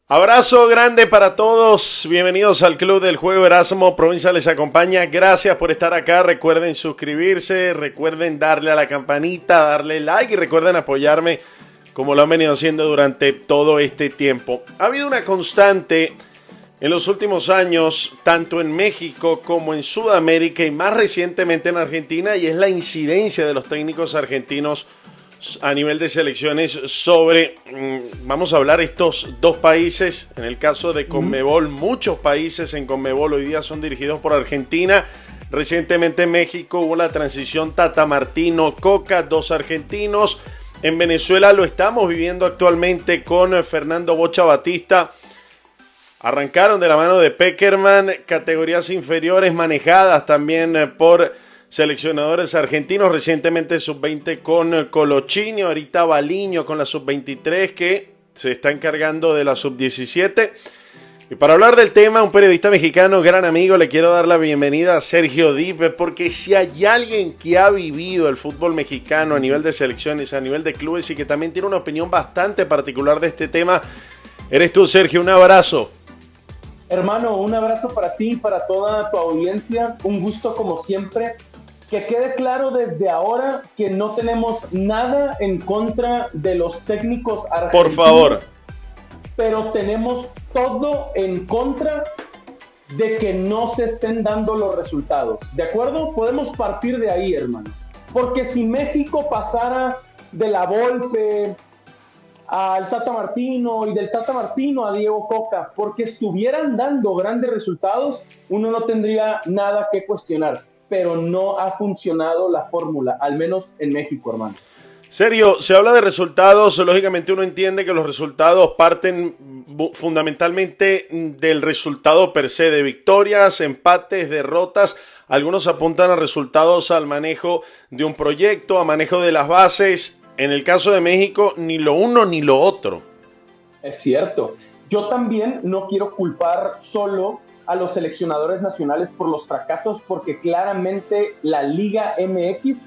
Abrazo grande para todos, bienvenidos al Club del Juego. Erasmo Provincia les acompaña, gracias por estar acá. Recuerden suscribirse, recuerden darle a la campanita, darle like y recuerden apoyarme como lo han venido haciendo durante todo este tiempo. Ha habido una constante en los últimos años, tanto en México como en Sudamérica y más recientemente en Argentina, y es la incidencia de los técnicos argentinos a nivel de selecciones sobre, vamos a hablar, estos dos países. En el caso de Conmebol, muchos países en Conmebol hoy día son dirigidos por Argentina. Recientemente en México hubo la transición Tata Martino, Coca, dos argentinos. En Venezuela lo estamos viviendo actualmente con Fernando Bocha Batista. Arrancaron de la mano de Pekerman, categorías inferiores manejadas también por seleccionadores argentinos, recientemente sub-20 con Colochini, ahorita Baliño con la sub-23 que se está encargando de la sub-17. Y para hablar del tema, un periodista mexicano, gran amigo, le quiero dar la bienvenida a Sergio Dip, porque si hay alguien que ha vivido el fútbol mexicano a nivel de selecciones, a nivel de clubes y que también tiene una opinión bastante particular de este tema, eres tú, Sergio. Un abrazo. Hermano, un abrazo para ti y para toda tu audiencia, un gusto como siempre. Que quede claro desde ahora que no tenemos nada en contra de los técnicos argentinos. Por favor. Pero tenemos todo en contra de que no se estén dando los resultados. ¿De acuerdo? Podemos partir de ahí, hermano. Porque si México pasara de la Volpe al Tata Martino y del Tata Martino a Diego Coca, porque estuvieran dando grandes resultados, uno no tendría nada que cuestionar. Pero no ha funcionado la fórmula, al menos en México, hermano. Sergio, se habla de resultados, lógicamente uno entiende que los resultados parten fundamentalmente del resultado per se, de victorias, empates, derrotas. Algunos apuntan a resultados al manejo de un proyecto, a manejo de las bases. En el caso de México, ni lo uno ni lo otro. Es cierto. Yo también no quiero culpar solo a los seleccionadores nacionales por los fracasos, porque claramente la Liga MX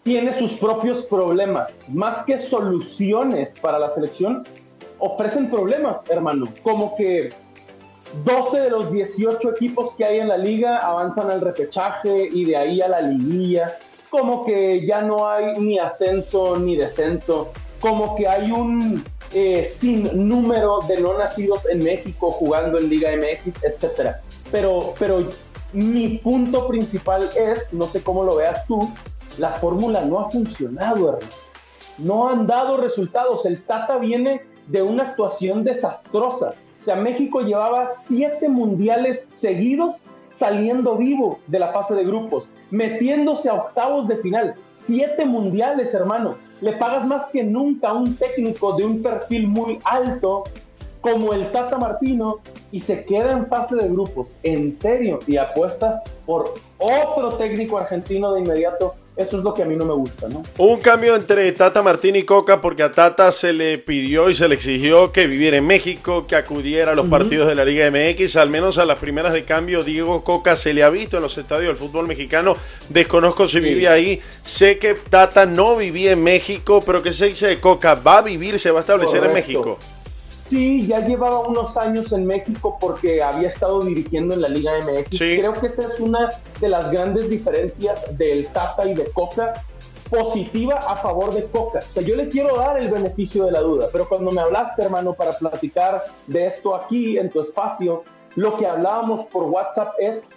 tiene sus propios problemas. Más que soluciones para la selección, ofrecen problemas, hermano. Como que 12 de los 18 equipos que hay en la liga avanzan al repechaje y de ahí a la liguilla. Como que ya no hay ni ascenso ni descenso. Como que hay un sin número de no nacidos en México jugando en Liga MX, etc. Pero mi punto principal es, no sé cómo lo veas tú, la fórmula no ha funcionado, hermano. No han dado resultados. El Tata viene de una actuación desastrosa. O sea, México llevaba 7 mundiales seguidos saliendo vivo de la fase de grupos, metiéndose a octavos de final. 7 mundiales, hermano. Le pagas más que nunca a un técnico de un perfil muy alto como el Tata Martino y se queda en fase de grupos. En serio, y apuestas por otro técnico argentino de inmediato. Eso es lo que a mí no me gusta, ¿no? Hubo un cambio entre Tata Martino y Coca porque a Tata se le pidió y se le exigió que viviera en México, que acudiera a los partidos de la Liga MX, al menos a las primeras de cambio. Diego Coca se le ha visto en los estadios del fútbol mexicano, desconozco si vivía ahí, sé que Tata no vivía en México, pero ¿qué se dice de Coca? ¿Va a vivir, se va a establecer en México? Sí, ya llevaba unos años en México porque había estado dirigiendo en la Liga MX. Sí. Creo que esa es una de las grandes diferencias del Tata y de Coca, positiva a favor de Coca. O sea, yo le quiero dar el beneficio de la duda, pero cuando me hablaste, hermano, para platicar de esto aquí en tu espacio, lo que hablábamos por WhatsApp es,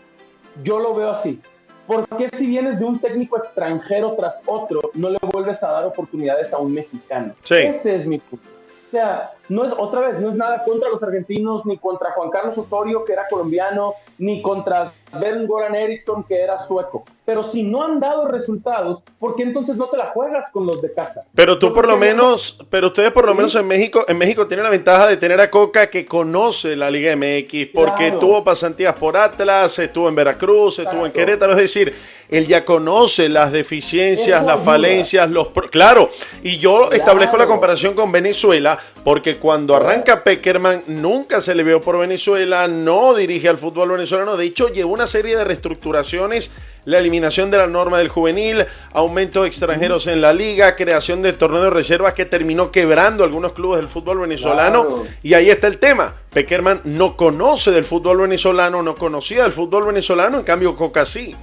yo lo veo así. ¿Por qué si vienes de un técnico extranjero tras otro, no le vuelves a dar oportunidades a un mexicano? Sí. Ese es mi punto. O sea, no es, otra vez, no es nada contra los argentinos, ni contra Juan Carlos Osorio, que era colombiano, ni contra Sven-Goran Eriksson, que era sueco. Pero si no han dado resultados, ¿por qué entonces no te la juegas con los de casa? Pero tú por lo menos, pero ustedes por lo menos en México tienen la ventaja de tener a Coca, que conoce la Liga MX, porque tuvo pasantías por Atlas, estuvo en Veracruz, estuvo en Querétaro, es decir, él ya conoce las deficiencias, las falencias, claro, y yo establezco la comparación con Venezuela, porque cuando arranca Pekerman nunca se le vio por Venezuela, no dirige al fútbol venezolano, de hecho llevó una serie de reestructuraciones, la eliminación de la norma del juvenil, aumento de extranjeros en la liga, creación de torneo de reservas que terminó quebrando algunos clubes del fútbol venezolano, claro. Y ahí está el tema, Pekerman no conoce del fútbol venezolano, no conocía del fútbol venezolano, en cambio Coca sí.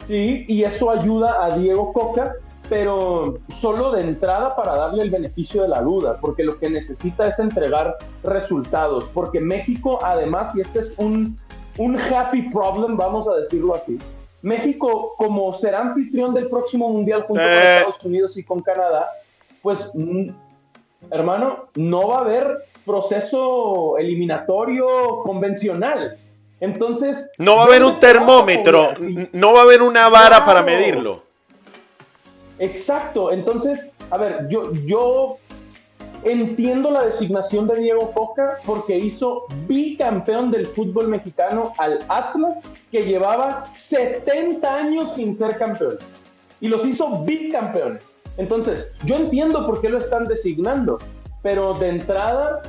Sí, y eso ayuda a Diego Coca, pero solo de entrada para darle el beneficio de la duda, porque lo que necesita es entregar resultados, porque México además, y este es un happy problem, vamos a decirlo así, México como será anfitrión del próximo Mundial junto con Estados Unidos y con Canadá, pues hermano, no va a haber proceso eliminatorio convencional. Entonces no va a haber un termómetro, no va a haber una vara para medirlo. Exacto, entonces, a ver, yo entiendo la designación de Diego Coca porque hizo bicampeón del fútbol mexicano al Atlas, que llevaba 70 años sin ser campeón, y los hizo bicampeones. Entonces, yo entiendo por qué lo están designando, pero de entrada,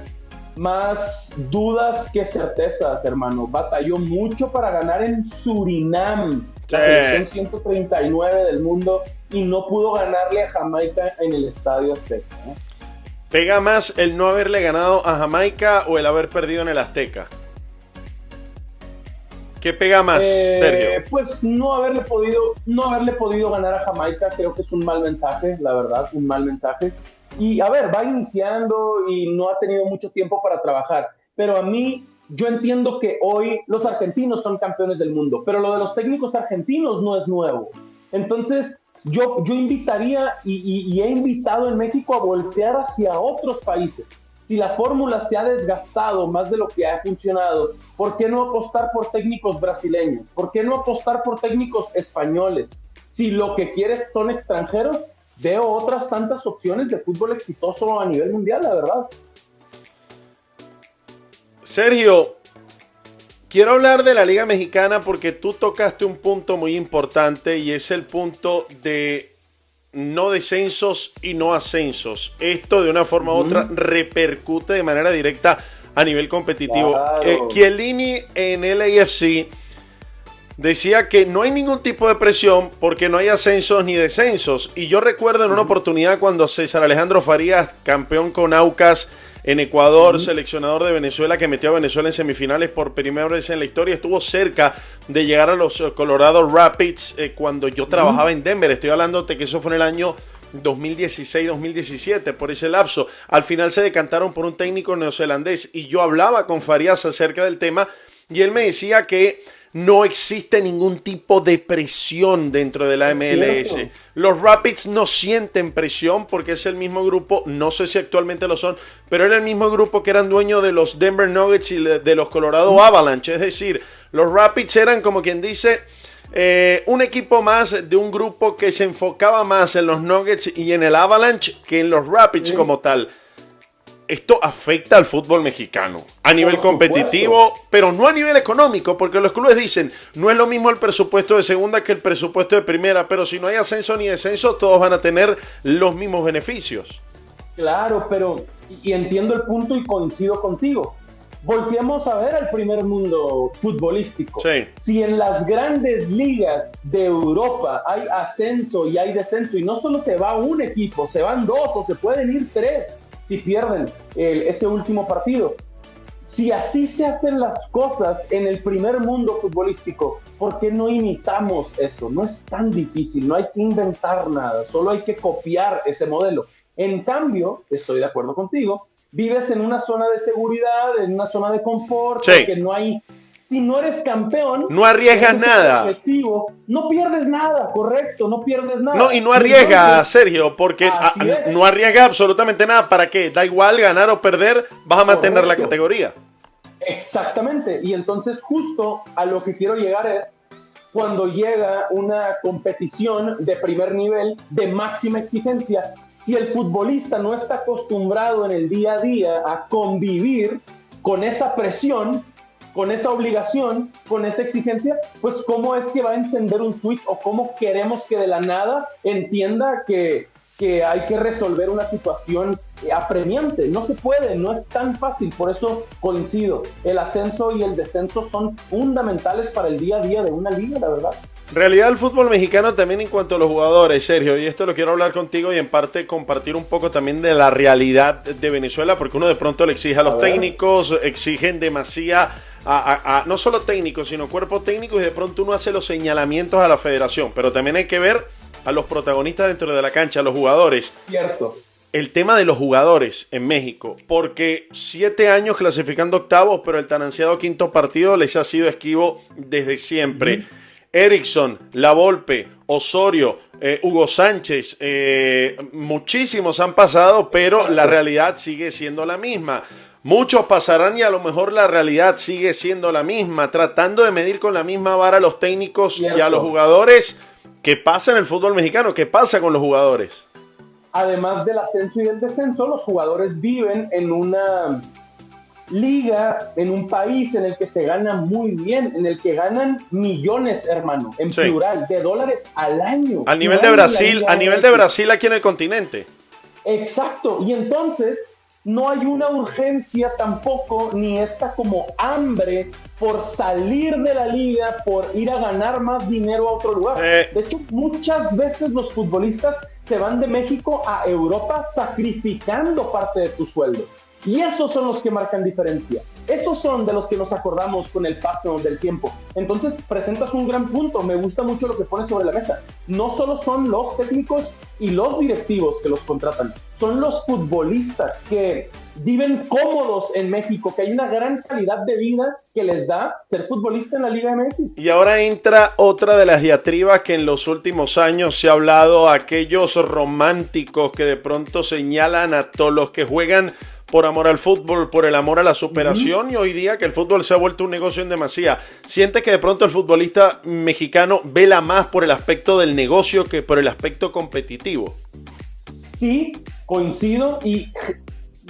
más dudas que certezas, hermano. Batalló mucho para ganar en Surinam, la selección 139 del mundo, y no pudo ganarle a Jamaica en el Estadio Azteca, ¿eh? ¿Pega más el no haberle ganado a Jamaica o el haber perdido en el Azteca? ¿Qué pega más, Sergio? Pues no haberle podido ganar a Jamaica, creo que es un mal mensaje, la verdad, un mal mensaje. Y a ver, va iniciando y no ha tenido mucho tiempo para trabajar, pero a mí, yo entiendo que hoy los argentinos son campeones del mundo, pero lo de los técnicos argentinos no es nuevo. Entonces, yo invitaría y he invitado en México a voltear hacia otros países. Si la fórmula se ha desgastado más de lo que ha funcionado, ¿por qué no apostar por técnicos brasileños? ¿Por qué no apostar por técnicos españoles? Si lo que quieres son extranjeros, veo otras tantas opciones de fútbol exitoso a nivel mundial, la verdad. Sergio, quiero hablar de la Liga Mexicana porque tú tocaste un punto muy importante y es el punto de no descensos y no ascensos. Esto de una forma u otra repercute de manera directa a nivel competitivo. Claro. Chiellini en LAFC decía que no hay ningún tipo de presión porque no hay ascensos ni descensos. Y yo recuerdo en una oportunidad cuando César Alejandro Farías, campeón con Aucas en Ecuador, seleccionador de Venezuela, que metió a Venezuela en semifinales por primera vez en la historia, estuvo cerca de llegar a los Colorado Rapids cuando yo trabajaba en Denver. Estoy hablando de que eso fue en el año 2016-2017, por ese lapso. Al final se decantaron por un técnico neozelandés y yo hablaba con Farías acerca del tema y él me decía que no existe ningún tipo de presión dentro de la MLS. Los Rapids no sienten presión porque es el mismo grupo, no sé si actualmente lo son, pero era el mismo grupo que eran dueños de los Denver Nuggets y de los Colorado Avalanche. Es decir, los Rapids eran, como quien dice, un equipo más de un grupo que se enfocaba más en los Nuggets y en el Avalanche que en los Rapids como tal. Esto afecta al fútbol mexicano a nivel competitivo, pero no a nivel económico, porque los clubes dicen, no es lo mismo el presupuesto de segunda que el presupuesto de primera, pero si no hay ascenso ni descenso, todos van a tener los mismos beneficios. Claro, pero, y entiendo el punto y coincido contigo. Volteamos a ver al primer mundo futbolístico. Sí. Si en las grandes ligas de Europa hay ascenso y hay descenso, y no solo se va un equipo, se van dos o se pueden ir tres, si pierden ese último partido. Si así se hacen las cosas en el primer mundo futbolístico, ¿por qué no imitamos eso? No es tan difícil, no hay que inventar nada, solo hay que copiar ese modelo. En cambio, estoy de acuerdo contigo, vives en una zona de seguridad, en una zona de confort, porque no hay... Si no eres campeón, no arriesgas nada. Objetivo, no pierdes nada, correcto, no pierdes nada. No, y no arriesgas, Sergio, porque no arriesgas absolutamente nada. ¿Para qué? Da igual ganar o perder, vas a mantener la categoría. Exactamente, y entonces justo a lo que quiero llegar es cuando llega una competición de primer nivel, de máxima exigencia, si el futbolista no está acostumbrado en el día a día a convivir con esa presión, con esa obligación, con esa exigencia, pues ¿cómo es que va a encender un switch o cómo queremos que de la nada entienda que que hay que resolver una situación apremiante. No se puede, no es tan fácil. Por eso coincido, el ascenso y el descenso son fundamentales para el día a día de una liga, la verdad. Realidad del fútbol mexicano también en cuanto a los jugadores, Sergio, y esto lo quiero hablar contigo y en parte compartir un poco también de la realidad de Venezuela, porque uno de pronto le exige a los técnicos, exigen demasiado no solo técnicos, sino cuerpo técnico, y de pronto uno hace los señalamientos a la federación, pero también hay que ver a los protagonistas dentro de la cancha, a los jugadores. Cierto. El tema de los jugadores en México, porque 7 años clasificando octavos, pero el tan ansiado quinto partido les ha sido esquivo desde siempre. Erickson, La Volpe, Osorio, Hugo Sánchez, muchísimos han pasado, pero la realidad sigue siendo la misma. Muchos pasarán y a lo mejor la realidad sigue siendo la misma, tratando de medir con la misma vara a los técnicos y a los jugadores. ¿Qué pasa en el fútbol mexicano? ¿Qué pasa con los jugadores? Además del ascenso y del descenso, los jugadores viven en una liga, en un país en el que se gana muy bien, en el que ganan millones, hermano, en plural, de dólares al año. A nivel de Brasil, aquí en el continente. Exacto, y entonces no hay una urgencia tampoco, ni esta como hambre por salir de la liga, por ir a ganar más dinero a otro lugar. De hecho, muchas veces los futbolistas se van de México a Europa sacrificando parte de tu sueldo. Y esos son los que marcan diferencia. Esos son de los que nos acordamos con el paso del tiempo. Entonces presentas un gran punto. Me gusta mucho lo que pones sobre la mesa. No solo son los técnicos y los directivos que los contratan, son los futbolistas que viven cómodos en México, que hay una gran calidad de vida que les da ser futbolista en la Liga MX. Y ahora entra otra de las diatribas que en los últimos años se ha hablado, aquellos románticos que de pronto señalan a todos los que juegan por amor al fútbol, por el amor a la superación, y hoy día que el fútbol se ha vuelto un negocio en demasía. ¿Sientes que de pronto el futbolista mexicano vela más por el aspecto del negocio que por el aspecto competitivo? Sí, coincido, y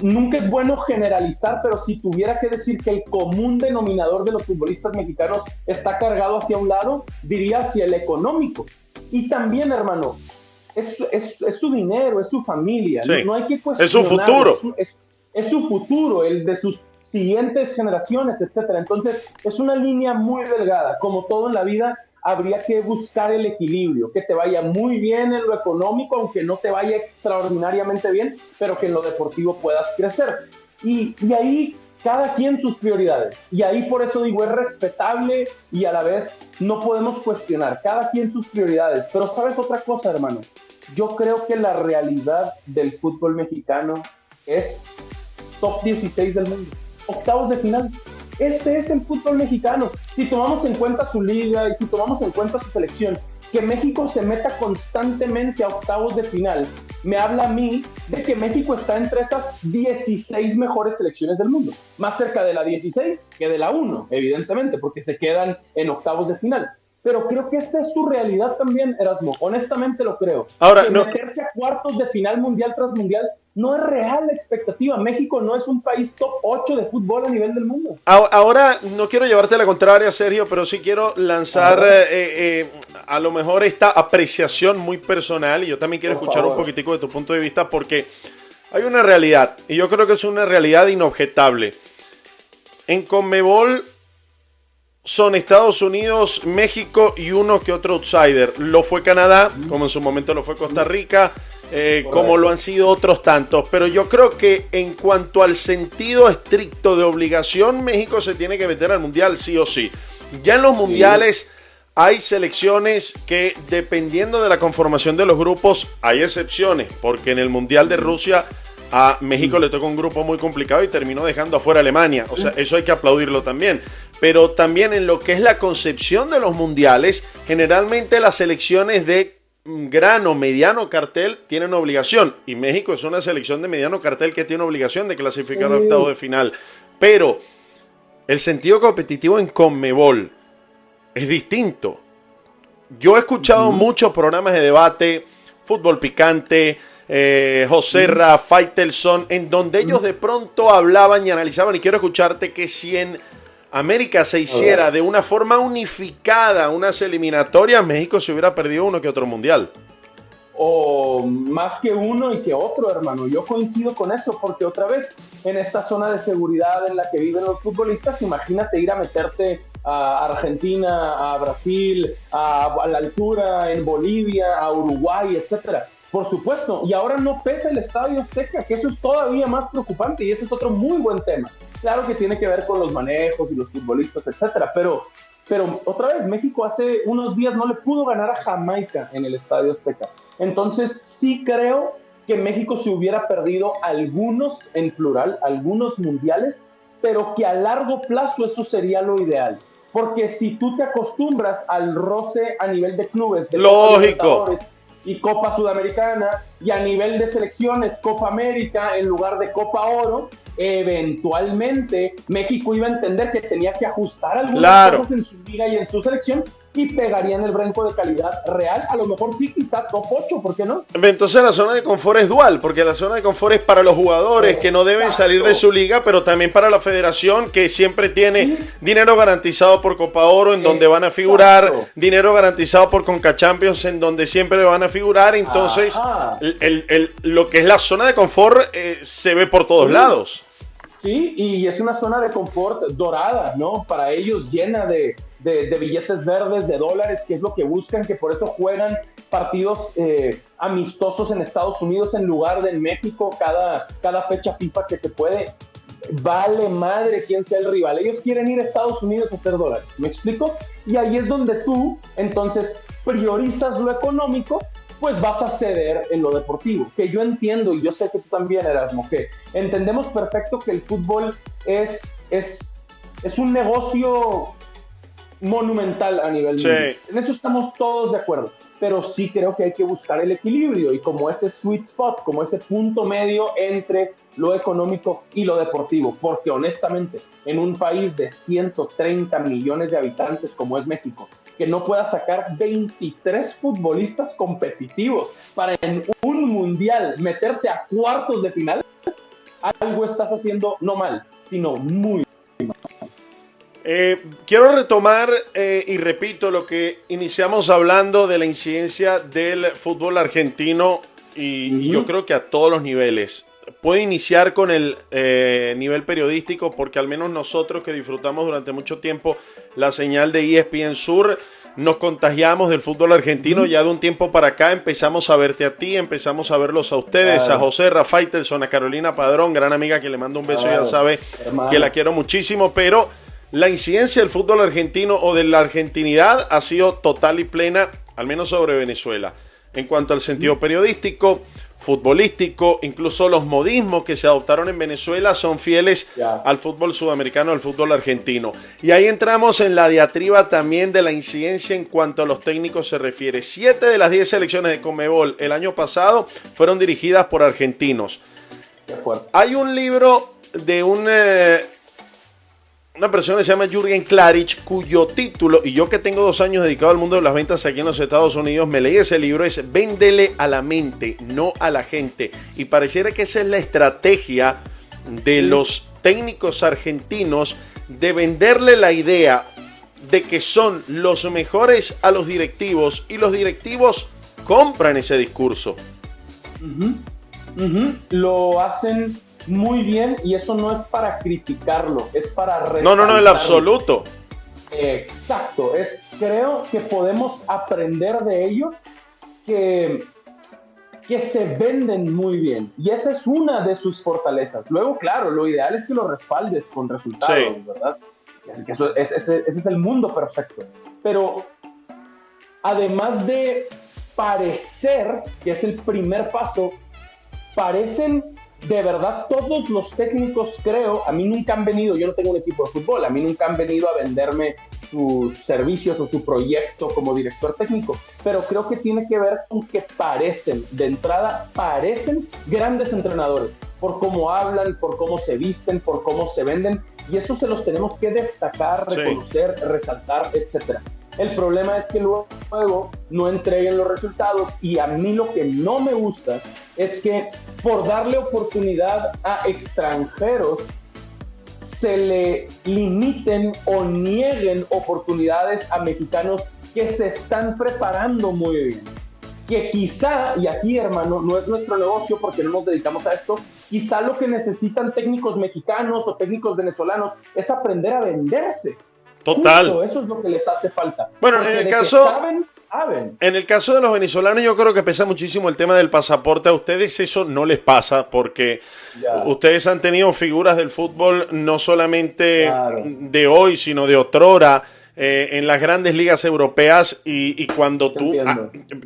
nunca es bueno generalizar, pero si tuviera que decir que el común denominador de los futbolistas mexicanos está cargado hacia un lado, diría hacia el económico. Y también, hermano, es su dinero, es su familia, sí. No hay que cuestionar. Es su futuro. Es su futuro, el de sus siguientes generaciones, etcétera. Entonces, es una línea muy delgada. Como todo en la vida, habría que buscar el equilibrio, que te vaya muy bien en lo económico, aunque no te vaya extraordinariamente bien, pero que en lo deportivo puedas crecer. Y ahí cada quien sus prioridades. Y ahí por eso digo, es respetable y a la vez no podemos cuestionar. Cada quien sus prioridades. Pero ¿sabes otra cosa, hermano? Yo creo que la realidad del fútbol mexicano es top 16 del mundo, octavos de final. Este es el fútbol mexicano. Si tomamos en cuenta su liga y si tomamos en cuenta su selección, que México se meta constantemente a octavos de final, me habla a mí de que México está entre esas 16 mejores selecciones del mundo. Más cerca de la 16 que de la 1, evidentemente, porque se quedan en octavos de final. Pero creo que esa es su realidad también, Erasmo. Honestamente lo creo. Ahora, que meterse a cuartos de final mundial tras mundial no es real la expectativa. México no es un país top 8 de fútbol a nivel del mundo. Ahora, no quiero llevarte a la contraria, Sergio, pero sí quiero lanzar a lo mejor esta apreciación muy personal, y yo también quiero escuchar un poquitico de tu punto de vista, porque hay una realidad, y yo creo que es una realidad inobjetable. En CONMEBOL son Estados Unidos, México y uno que otro outsider. Lo fue Canadá, como en su momento lo fue Costa Rica, como lo han sido otros tantos. Pero yo creo que en cuanto al sentido estricto de obligación, México se tiene que meter al Mundial sí o sí. Ya en los mundiales hay selecciones que, dependiendo de la conformación de los grupos, hay excepciones, porque en el Mundial de Rusia a México le tocó un grupo muy complicado y terminó dejando afuera a Alemania. O sea, eso hay que aplaudirlo también. Pero también en lo que es la concepción de los mundiales, generalmente las selecciones de gran o mediano cartel tienen obligación. Y México es una selección de mediano cartel que tiene obligación de clasificar a octavos de final. Pero el sentido competitivo en CONMEBOL es distinto. Yo he escuchado muchos programas de debate, Fútbol Picante, Joserra, Faitelson, en donde ellos de pronto hablaban y analizaban, y quiero escucharte, que si en América se hiciera de una forma unificada unas eliminatorias, México se hubiera perdido uno que otro mundial. o más que uno y que otro, hermano. Yo coincido con eso, porque otra vez, en esta zona de seguridad en la que viven los futbolistas, imagínate ir a meterte a Argentina, a Brasil, a la altura, en Bolivia, a Uruguay, etcétera. Por supuesto, y ahora no pesa el Estadio Azteca, que eso es todavía más preocupante, y ese es otro muy buen tema. Claro que tiene que ver con los manejos y los futbolistas, etcétera, pero otra vez, México hace unos días no le pudo ganar a Jamaica en el Estadio Azteca. Entonces, sí creo que México se hubiera perdido algunos, en plural, algunos mundiales, pero que a largo plazo eso sería lo ideal. Porque si tú te acostumbras al roce a nivel de clubes, de lógico, y Copa Sudamericana, y a nivel de selecciones, Copa América en lugar de Copa Oro, eventualmente México iba a entender que tenía que ajustar algunas cosas en su liga y en su selección, y pegarían el brinco de calidad real, a lo mejor sí, quizá top 8, ¿por qué no? Entonces la zona de confort es dual, porque la zona de confort es para los jugadores que no deben salir de su liga, pero también para la federación, que siempre tiene dinero garantizado por Copa Oro, en donde van a figurar, dinero garantizado por Conca Champions, en donde siempre van a figurar. Entonces lo que es la zona de confort se ve por todos lados. Sí, y es una zona de confort dorada, ¿no? Para ellos, llena de billetes verdes, de dólares, que es lo que buscan, que por eso juegan partidos amistosos en Estados Unidos en lugar de en México, cada fecha FIFA que se puede. Vale madre quién sea el rival. Ellos quieren ir a Estados Unidos a hacer dólares, ¿me explico? Y ahí es donde tú, entonces, priorizas lo económico, pues vas a ceder en lo deportivo, que yo entiendo, y yo sé que tú también, Erasmo, que entendemos perfecto que el fútbol es un negocio monumental a nivel mundial. En eso estamos todos de acuerdo, pero sí creo que hay que buscar el equilibrio, y como ese sweet spot, como ese punto medio entre lo económico y lo deportivo, porque honestamente, en un país de 130 millones de habitantes como es México, que no pueda sacar 23 futbolistas competitivos para en un mundial meterte a cuartos de final, algo estás haciendo no mal, sino muy mal. Quiero retomar y repito lo que iniciamos hablando de la incidencia del fútbol argentino, y yo creo que a todos los niveles. Puedo iniciar con el nivel periodístico, porque al menos nosotros que disfrutamos durante mucho tiempo la señal de ESPN Sur, nos contagiamos del fútbol argentino. Ya de un tiempo para acá empezamos a verte a ti, empezamos a verlos a ustedes, a José Rafaitelson, a Carolina Padrón, gran amiga que le mando un beso, ya sabe que la quiero muchísimo, pero la incidencia del fútbol argentino o de la argentinidad ha sido total y plena, al menos sobre Venezuela, en cuanto al sentido periodístico, futbolístico, incluso los modismos que se adoptaron en Venezuela son fieles al fútbol sudamericano, al fútbol argentino. Y ahí entramos en la diatriba también de la incidencia en cuanto a los técnicos se refiere. 7 de las 10 selecciones de Conmebol el año pasado fueron dirigidas por argentinos. Hay un libro de una persona que se llama Jürgen Klarich, cuyo título, y yo que tengo 2 años dedicado al mundo de las ventas aquí en los Estados Unidos, me leí ese libro, es Véndele a la mente, no a la gente. Y pareciera que esa es la estrategia de los técnicos argentinos, de venderle la idea de que son los mejores a los directivos, y los directivos compran ese discurso. Lo hacen muy bien, y eso no es para criticarlo, es para resaltarlo. No, en absoluto. Exacto, creo que podemos aprender de ellos que se venden muy bien, y esa es una de sus fortalezas. Luego, claro, lo ideal es que lo respaldes con resultados, ¿verdad? Ese es el mundo perfecto. Pero además de parecer, que es el primer paso, parecen de verdad todos los técnicos, creo, a mí nunca han venido, yo no tengo un equipo de fútbol, a mí nunca han venido a venderme sus servicios o su proyecto como director técnico, pero creo que tiene que ver con que de entrada parecen grandes entrenadores, por cómo hablan, por cómo se visten, por cómo se venden, y eso se los tenemos que destacar, reconocer, resaltar, etcétera. El problema es que luego no entreguen los resultados, y a mí lo que no me gusta es que por darle oportunidad a extranjeros se le limiten o nieguen oportunidades a mexicanos que se están preparando muy bien. que quizá, y aquí hermano, no es nuestro negocio porque no nos dedicamos a esto, quizá lo que necesitan técnicos mexicanos o técnicos venezolanos es aprender a venderse. Total. Justo eso es lo que les hace falta. Bueno, porque en el caso... saben. En el caso de los venezolanos yo creo que pesa muchísimo el tema del pasaporte. A ustedes eso no les pasa porque ustedes han tenido figuras del fútbol no solamente de hoy, sino de otrora, en las grandes ligas europeas y cuando tú...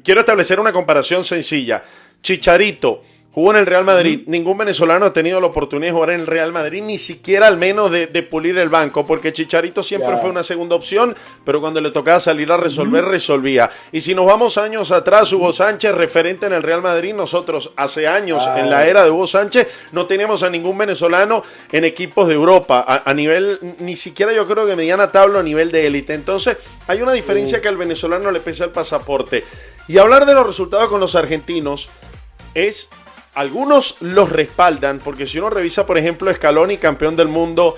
quiero establecer una comparación sencilla. Chicharito jugó en el Real Madrid. Ningún venezolano ha tenido la oportunidad de jugar en el Real Madrid, ni siquiera al menos de pulir el banco, porque Chicharito siempre fue una segunda opción, pero cuando le tocaba salir a resolver, resolvía. Y si nos vamos años atrás, Hugo Sánchez, referente en el Real Madrid, nosotros hace años, en la era de Hugo Sánchez, no teníamos a ningún venezolano en equipos de Europa, a nivel, ni siquiera yo creo que mediana tabla, a nivel de élite. Entonces, hay una diferencia que al venezolano le pesa el pasaporte. Y hablar de los resultados con los argentinos es... Algunos los respaldan, porque si uno revisa, por ejemplo, Scaloni, campeón del mundo,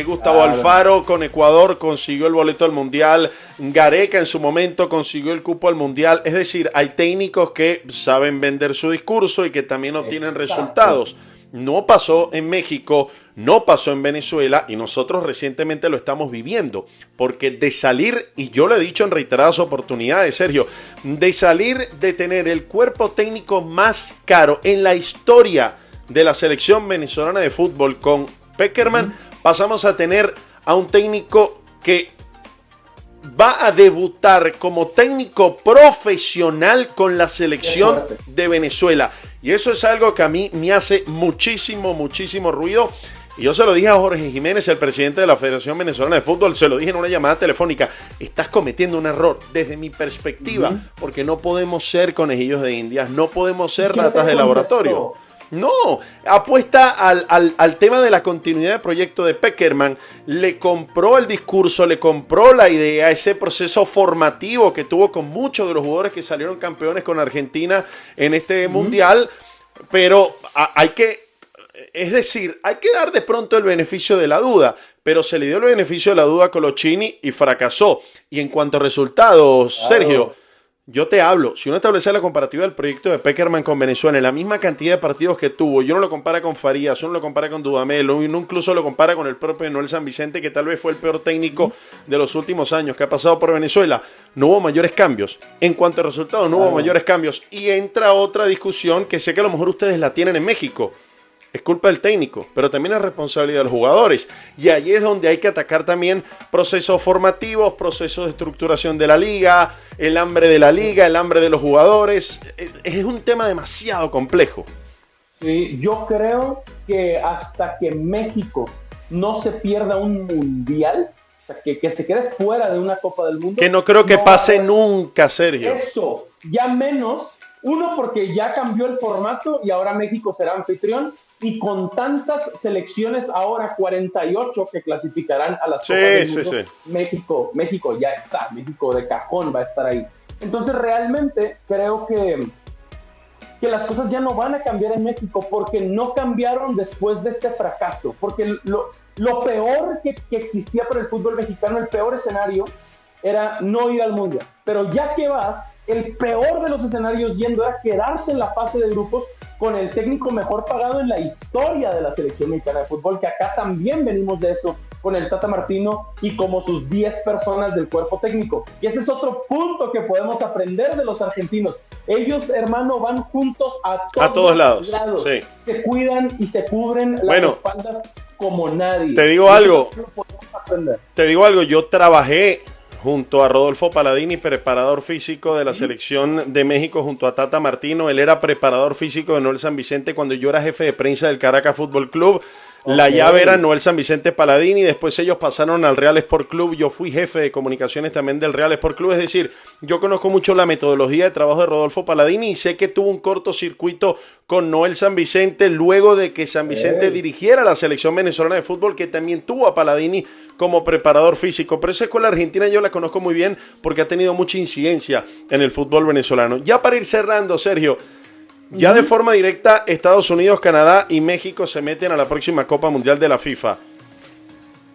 Gustavo Alfaro con Ecuador consiguió el boleto al Mundial, Gareca en su momento consiguió el cupo al Mundial. Es decir, hay técnicos que saben vender su discurso y que también obtienen resultados. No pasó en México, no pasó en Venezuela y nosotros recientemente lo estamos viviendo. Porque de salir, y yo lo he dicho en reiteradas oportunidades, Sergio, de salir de tener el cuerpo técnico más caro en la historia de la selección venezolana de fútbol con Pekerman, pasamos a tener a un técnico que va a debutar como técnico profesional con la selección de Venezuela. Y eso es algo que a mí me hace muchísimo, muchísimo ruido. Y yo se lo dije a Jorge Jiménez, el presidente de la Federación Venezolana de Fútbol, se lo dije en una llamada telefónica. Estás cometiendo un error desde mi perspectiva, porque no podemos ser conejillos de indias, no podemos ser ratas de laboratorio. No, apuesta al tema de la continuidad del proyecto de Pekerman, le compró el discurso, le compró la idea, ese proceso formativo que tuvo con muchos de los jugadores que salieron campeones con Argentina en este mundial, pero hay que dar de pronto el beneficio de la duda, pero se le dio el beneficio de la duda a Colochini y fracasó. Y en cuanto a resultados, Sergio, yo te hablo, si uno establece la comparativa del proyecto de Pekerman con Venezuela, en la misma cantidad de partidos que tuvo, y uno lo compara con Farías, uno lo compara con Dudamel, uno incluso lo compara con el propio Noel San Vicente, que tal vez fue el peor técnico de los últimos años que ha pasado por Venezuela, no hubo mayores cambios. En cuanto a resultados, no hubo mayores cambios. Y entra otra discusión que sé que a lo mejor ustedes la tienen en México. Es culpa del técnico, pero también es responsabilidad de los jugadores. Y ahí es donde hay que atacar también procesos formativos, procesos de estructuración de la liga, el hambre de la liga, el hambre de los jugadores. Es un tema demasiado complejo. Sí, yo creo que hasta que México no se pierda un mundial, o sea, que se quede fuera de una Copa del Mundo. Que no creo que pase nunca, Sergio. Eso, ya menos. Uno, porque ya cambió el formato y ahora México será anfitrión. Y con tantas selecciones ahora, 48 que clasificarán a las Copas del Mundo, México ya está, México de cajón va a estar ahí. Entonces realmente creo que las cosas ya no van a cambiar en México porque no cambiaron después de este fracaso. Porque lo peor que existía para el fútbol mexicano, el peor escenario, era no ir al Mundial. Pero ya que vas, el peor de los escenarios yendo era quedarte en la fase de grupos con el técnico mejor pagado en la historia de la selección mexicana de fútbol, que acá también venimos de eso, con el Tata Martino y como sus 10 personas del cuerpo técnico. Y ese es otro punto que podemos aprender de los argentinos. Ellos, hermano, van juntos a todos lados. Sí. Se cuidan y se cubren las espaldas como nadie. Te digo algo. Yo trabajé junto a Rodolfo Paladini, preparador físico de la selección de México, junto a Tata Martino. Él era preparador físico de Noel San Vicente cuando yo era jefe de prensa del Caracas Fútbol Club. La llave era Noel San Vicente Paladini, después ellos pasaron al Real Sport Club, yo fui jefe de comunicaciones también del Real Sport Club, es decir, yo conozco mucho la metodología de trabajo de Rodolfo Paladini y sé que tuvo un cortocircuito con Noel San Vicente luego de que San Vicente dirigiera la selección venezolana de fútbol, que también tuvo a Paladini como preparador físico, pero esa escuela argentina yo la conozco muy bien porque ha tenido mucha incidencia en el fútbol venezolano. Ya para ir cerrando, Sergio, ya de forma directa, Estados Unidos, Canadá y México se meten a la próxima Copa Mundial de la FIFA.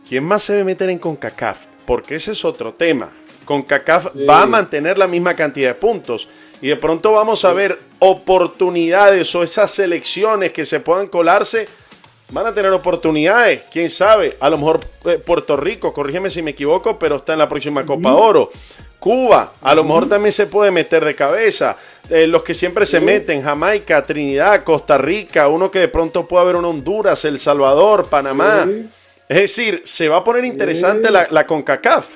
¿Quién más se debe meter en CONCACAF? Porque ese es otro tema. CONCACAF va a mantener la misma cantidad de puntos. y de pronto vamos a ver oportunidades o esas selecciones que se puedan colarse, van a tener oportunidades, quién sabe, a lo mejor Puerto Rico, corrígeme si me equivoco, pero está en la próxima Copa Oro. Cuba, a lo mejor también se puede meter de cabeza. Los que siempre se meten, Jamaica, Trinidad, Costa Rica, uno que de pronto puede haber un Honduras, El Salvador, Panamá. Es decir, se va a poner interesante la CONCACAF.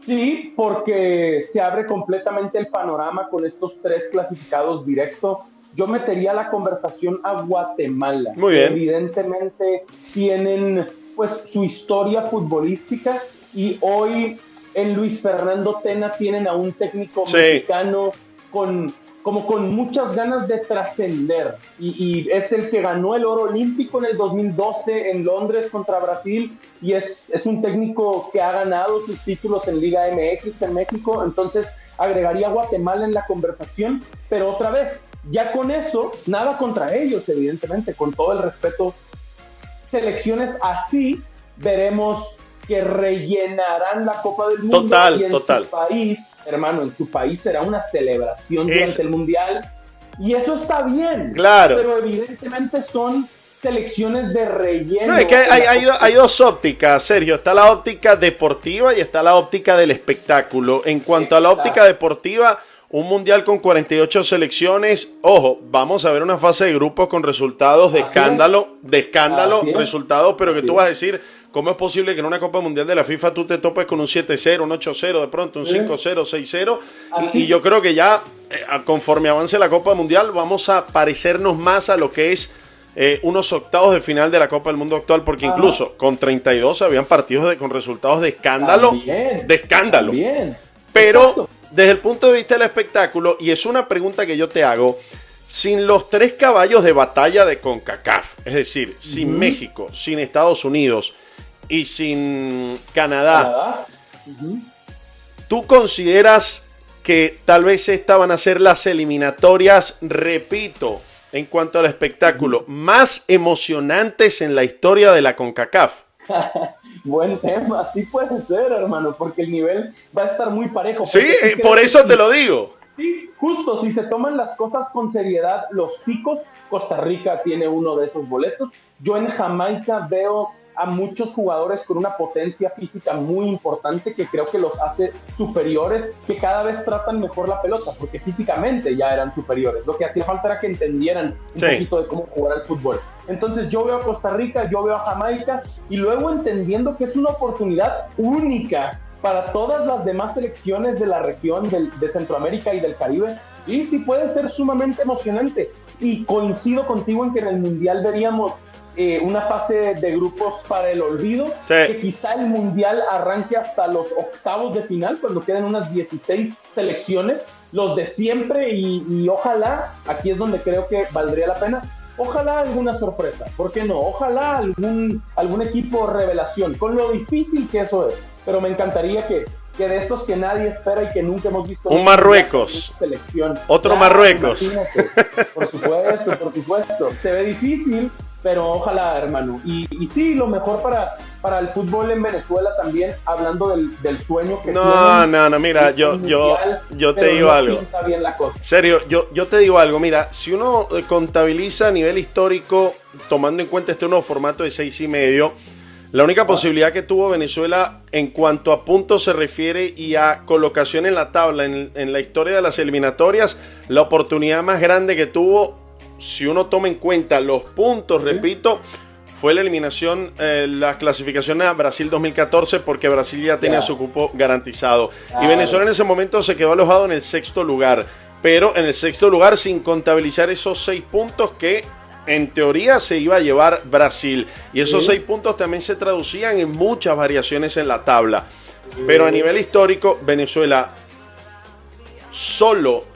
Sí, porque se abre completamente el panorama con estos 3 clasificados directo. Yo metería la conversación a Guatemala. Muy bien. Evidentemente tienen pues su historia futbolística y hoy en Luis Fernando Tena tienen a un técnico mexicano con muchas ganas de trascender y es el que ganó el oro olímpico en el 2012 en Londres contra Brasil y es un técnico que ha ganado sus títulos en Liga MX en México, entonces agregaría a Guatemala en la conversación, pero otra vez, ya con eso, nada contra ellos, evidentemente, con todo el respeto, selecciones así veremos que rellenarán la Copa del Mundo y en su país, hermano, en su país será una celebración durante el Mundial y eso está bien, claro, pero evidentemente son selecciones de relleno. No, es que hay dos ópticas, Sergio, está la óptica deportiva y está la óptica del espectáculo. En cuanto a la óptica deportiva, un mundial con 48 selecciones, ojo, vamos a ver una fase de grupos con resultados de escándalo, resultados, pero que tú vas a decir, ¿cómo es posible que en una Copa Mundial de la FIFA tú te topes con un 7-0, un 8-0, de pronto un 5-0, 6-0? Y yo creo que ya, conforme avance la Copa Mundial, vamos a parecernos más a lo que es unos octavos de final de la Copa del Mundo actual, porque incluso con 32 habían partidos con resultados de escándalo. Pero exacto, desde el punto de vista del espectáculo, y es una pregunta que yo te hago, sin los 3 caballos de batalla de CONCACAF, es decir, sin México, sin Estados Unidos y sin Canadá, ¿tú consideras que tal vez estas van a ser las eliminatorias, repito, en cuanto al espectáculo, más emocionantes en la historia de la CONCACAF? Buen tema, sí puede ser, hermano, porque el nivel va a estar muy parejo. Sí, por eso te lo digo. Sí, justo, si se toman las cosas con seriedad, los ticos, Costa Rica tiene uno de esos boletos. Yo en Jamaica veo a muchos jugadores con una potencia física muy importante que creo que los hace superiores, que cada vez tratan mejor la pelota, porque físicamente ya eran superiores. Lo que hacía falta era que entendieran un poquito de cómo jugar al fútbol. Entonces yo veo a Costa Rica, yo veo a Jamaica, y luego entendiendo que es una oportunidad única para todas las demás selecciones de la región de Centroamérica y del Caribe, y sí puede ser sumamente emocionante. Y coincido contigo en que en el Mundial veríamos una fase de grupos para el olvido, que quizá el Mundial arranque hasta los octavos de final, cuando queden unas 16 selecciones, los de siempre, y ojalá, aquí es donde creo que valdría la pena, ojalá alguna sorpresa, ¿por qué no? Ojalá algún equipo revelación, con lo difícil que eso es, pero me encantaría que de estos que nadie espera y que nunca hemos visto. Un Marruecos. Selección. Otro Marruecos. Por supuesto. Se ve difícil, pero ojalá, hermano. Y sí, lo mejor para el fútbol en Venezuela también, hablando del sueño que No, mira, yo te digo algo. Pinta bien la cosa. Serio, yo te digo algo, mira, si uno contabiliza a nivel histórico, tomando en cuenta este nuevo formato de 6,5, la única posibilidad que tuvo Venezuela en cuanto a puntos se refiere y a colocación en la tabla en la historia de las eliminatorias, la oportunidad más grande que tuvo, si uno toma en cuenta los puntos, repito, fue la eliminación, la clasificación a Brasil 2014, porque Brasil ya tenía su cupo garantizado. Y Venezuela en ese momento se quedó alojado en el 6º lugar, pero en el 6º lugar sin contabilizar esos 6 puntos que en teoría se iba a llevar Brasil. Y esos 6 puntos también se traducían en muchas variaciones en la tabla. Pero a nivel histórico, Venezuela solo,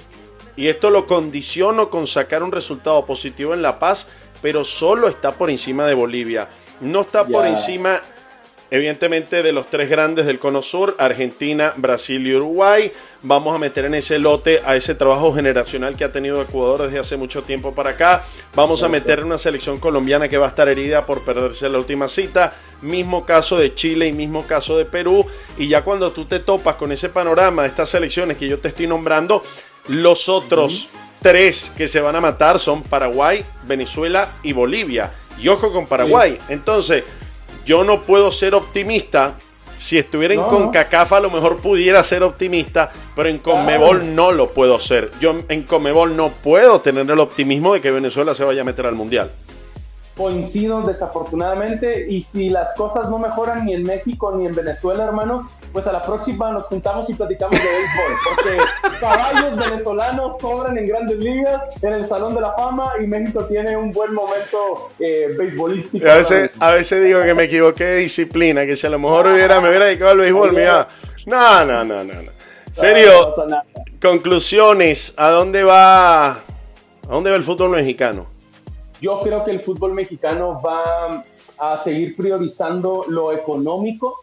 y esto lo condiciono con sacar un resultado positivo en La Paz, pero solo está por encima de Bolivia. No está por encima, evidentemente, de los 3 grandes del Cono Sur, Argentina, Brasil y Uruguay. Vamos a meter en ese lote a ese trabajo generacional que ha tenido Ecuador desde hace mucho tiempo para acá. Vamos a meter una selección colombiana que va a estar herida por perderse la última cita. Mismo caso de Chile y mismo caso de Perú. Y ya cuando tú te topas con ese panorama de estas selecciones que yo te estoy nombrando, Los otros tres que se van a matar son Paraguay, Venezuela y Bolivia. Y ojo con Paraguay. Entonces, yo no puedo ser optimista. Si estuviera en CONCACAF a lo mejor pudiera ser optimista, pero en CONMEBOL no lo puedo ser. Yo en CONMEBOL no puedo tener el optimismo de que Venezuela se vaya a meter al Mundial. Coincido desafortunadamente, y si las cosas no mejoran ni en México ni en Venezuela, hermano, pues a la próxima nos juntamos y platicamos de béisbol, porque caballos venezolanos sobran en grandes ligas, en el Salón de la Fama, y México tiene un buen momento beisbolístico. A veces digo que me equivoqué de disciplina, que si a lo mejor me hubiera dedicado al béisbol, mira, no. Serio, conclusiones, ¿a dónde va el fútbol mexicano? Yo creo que el fútbol mexicano va a seguir priorizando lo económico.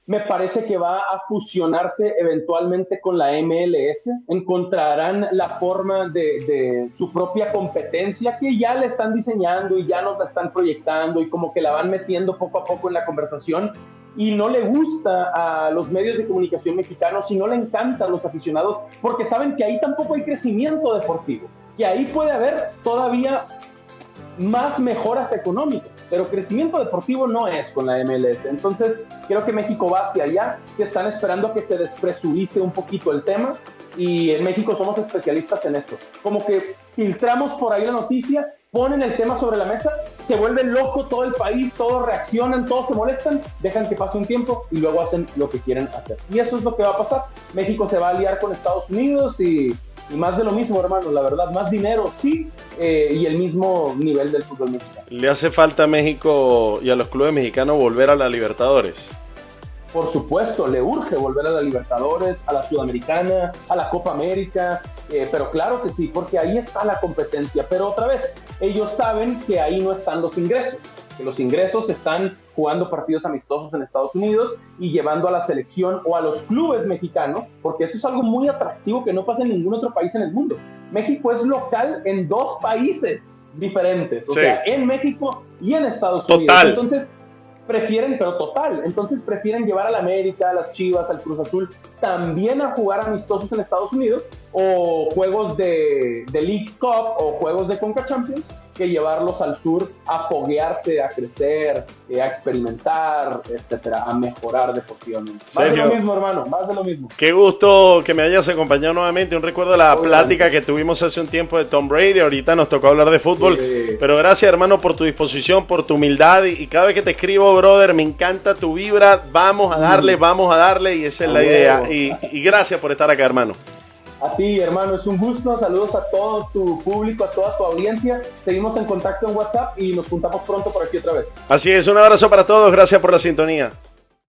Me parece que va a fusionarse eventualmente con la MLS. Encontrarán la forma de su propia competencia, que ya la están diseñando y ya nos la están proyectando y como que la van metiendo poco a poco en la conversación. Y no le gusta a los medios de comunicación mexicanos y no le encanta a los aficionados, porque saben que ahí tampoco hay crecimiento deportivo, que ahí puede haber todavía más mejoras económicas, pero crecimiento deportivo no es con la MLS. Entonces creo que México va hacia allá, que están esperando a que se despresurice un poquito el tema, y en México somos especialistas en esto. Como que filtramos por ahí la noticia, ponen el tema sobre la mesa, se vuelve loco todo el país, todos reaccionan, todos se molestan, dejan que pase un tiempo y luego hacen lo que quieren hacer. Y eso es lo que va a pasar. México se va a aliar con Estados Unidos y más de lo mismo, hermano, la verdad, más dinero, sí, y el mismo nivel del fútbol mexicano. ¿Le hace falta a México y a los clubes mexicanos volver a la Libertadores? Por supuesto, le urge volver a la Libertadores, a la Sudamericana, a la Copa América, pero claro que sí, porque ahí está la competencia. Pero otra vez, ellos saben que ahí no están los ingresos, que los ingresos están jugando partidos amistosos en Estados Unidos y llevando a la selección o a los clubes mexicanos, porque eso es algo muy atractivo que no pasa en ningún otro país en el mundo. México es local en 2 países diferentes, o sea, en México y en Estados Unidos. Entonces, prefieren llevar a la América, a las Chivas, al Cruz Azul, también a jugar amistosos en Estados Unidos, o juegos de Leagues Cup o juegos de Conca Champions, que llevarlos al sur a foguearse, a crecer, a experimentar, etcétera, a mejorar deportivamente. Más de lo mismo, hermano, más de lo mismo. Qué gusto que me hayas acompañado nuevamente. Un recuerdo de la plática que tuvimos hace un tiempo de Tom Brady. Ahorita nos tocó hablar de fútbol. Pero gracias, hermano, por tu disposición, por tu humildad. Y cada vez que te escribo, brother, me encanta tu vibra. Vamos a darle, y esa es la idea. Y gracias por estar acá, hermano. A ti, hermano, es un gusto. Saludos a todo tu público, a toda tu audiencia. Seguimos en contacto en WhatsApp y nos juntamos pronto por aquí otra vez. Así es, un abrazo para todos. Gracias por la sintonía.